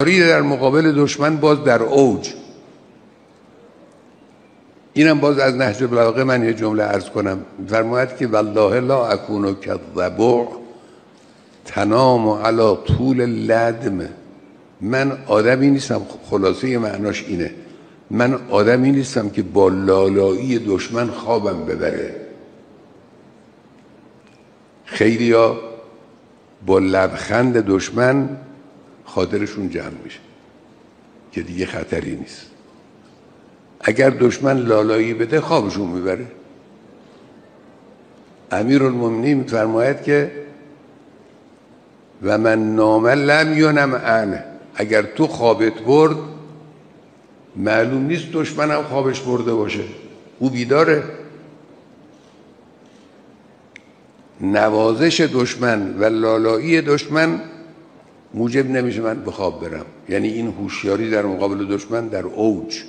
در مقابل دشمن باز در اوج. اینم باز از نهج البلاغه من یه جمله عرض کنم. فرماید که والله لا اکون کالضبع تنام علی طول اللدم. من آدمی نیستم، خلاصه معناش اینه، من آدمی نیستم که با لالایی دشمن خوابم ببره. خیلیا با لبخند دشمن خاطرشون جمع میشه که دیگه خطری نیست. اگر دشمن لالایی بده خوابشون میبره. امیرالمومنین فرماید که و من نام لم ینم عنه. اگر تو خوابت برد معلوم نیست دشمنم خوابش برده باشه، او بیداره. نوازش دشمن و لالایی دشمن موجب نمیشه من به خواب برم. یعنی این هوشیاری در مقابل دشمن در اوج.